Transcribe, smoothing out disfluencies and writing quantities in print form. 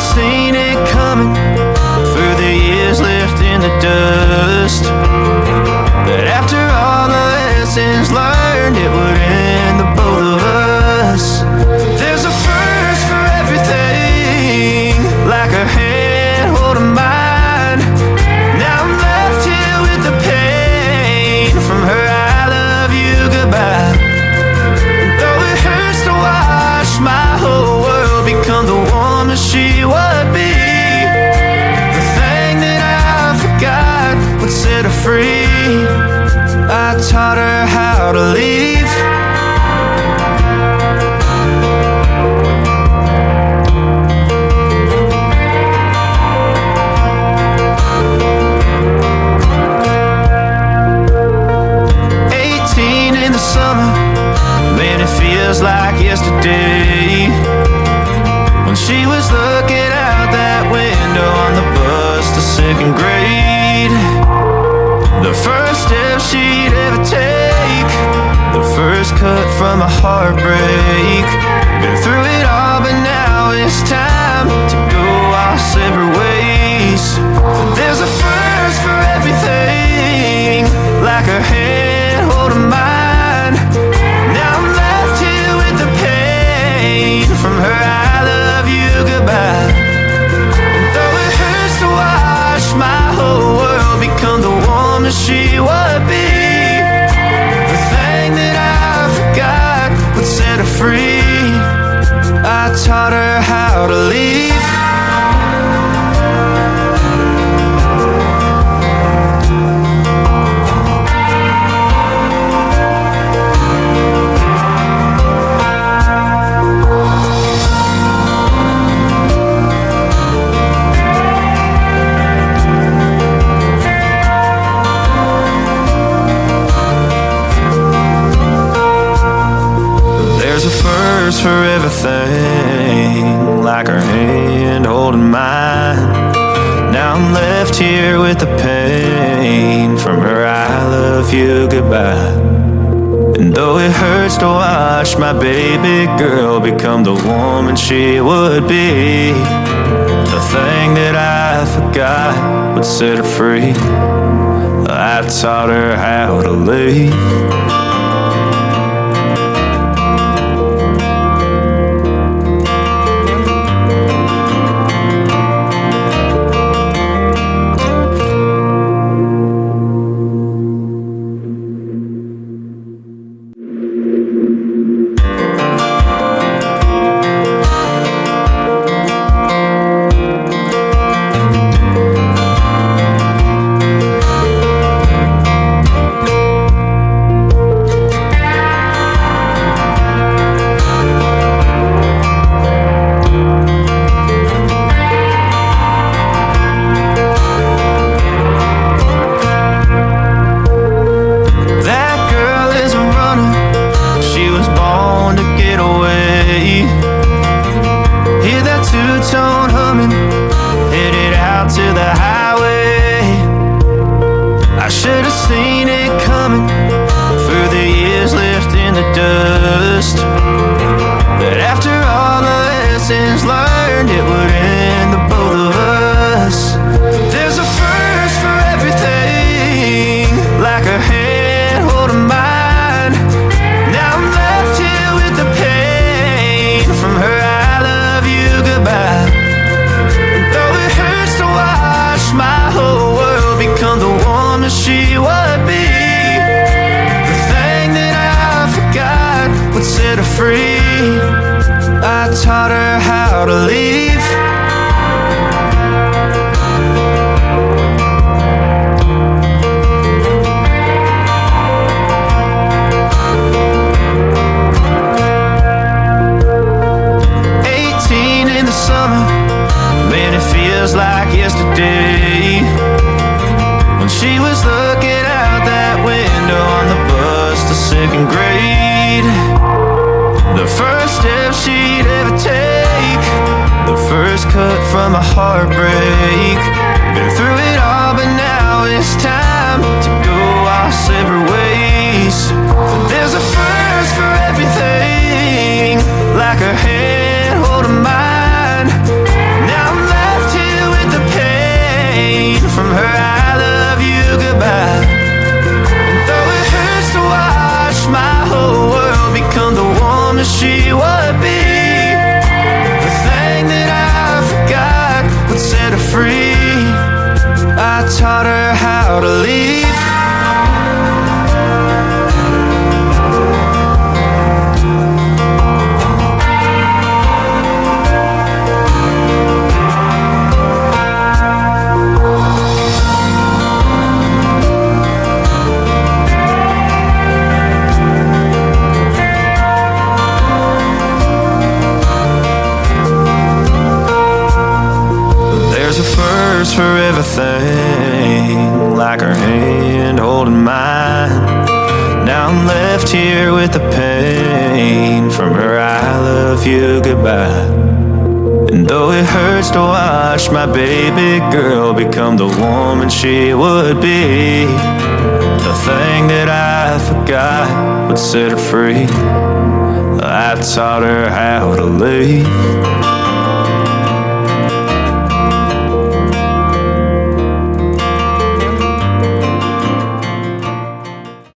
have seen it coming through the years left in the dust, that after all the lessons learned, it would end the both of us. There's a first for everything, like a hand holding mine. Now I'm left here with the pain from her I love you goodbye. And though it hurts to watch my whole world become the woman she would be, the thing that I forgot would set her free. I taught her how to leave. Summer, man, it feels like yesterday, when she was looking out that window on the bus to second grade. The first step she'd ever take, the first cut from a heartbreak. Been through it all, but now it's time to go our separate ways. There's a first for everything, like her hand holding mine. From her I love you goodbye. And though it hurts to watch my whole world become the woman she would be, the thing that I forgot would set her free. I taught her how to leave. For everything, like her hand holding mine. Now I'm left here with the pain from her I love you goodbye. And though it hurts to watch my baby girl become the woman she would be, the thing that I forgot would set her free. I taught her how to leave. 2-tone humming, headed out to the highway. I should have seen it coming through the years left in the dust, that after all the lessons learned, it would end the both of us. There's a first for everything, like a hand holding mine. Now I'm left here with the pain from her I love you goodbye. And though it hurts to watch my whole world become the woman she would be, the thing that I forgot would set her free. I taught her how to leave. Summer, man, it feels like yesterday, when she was looking out that window on the bus to second grade. The first step she'd ever take, the first cut from a heartbreak. Been through it all, but now it's time to go our separate ways. There's a first for everything, like her hand holding mine. Now I'm thanks for everything, like her hand holding mine. Now I'm left here with the pain from her I love you goodbye. And though it hurts to watch my baby girl become the woman she would be, the thing that I forgot would set her free. I taught her how to leave.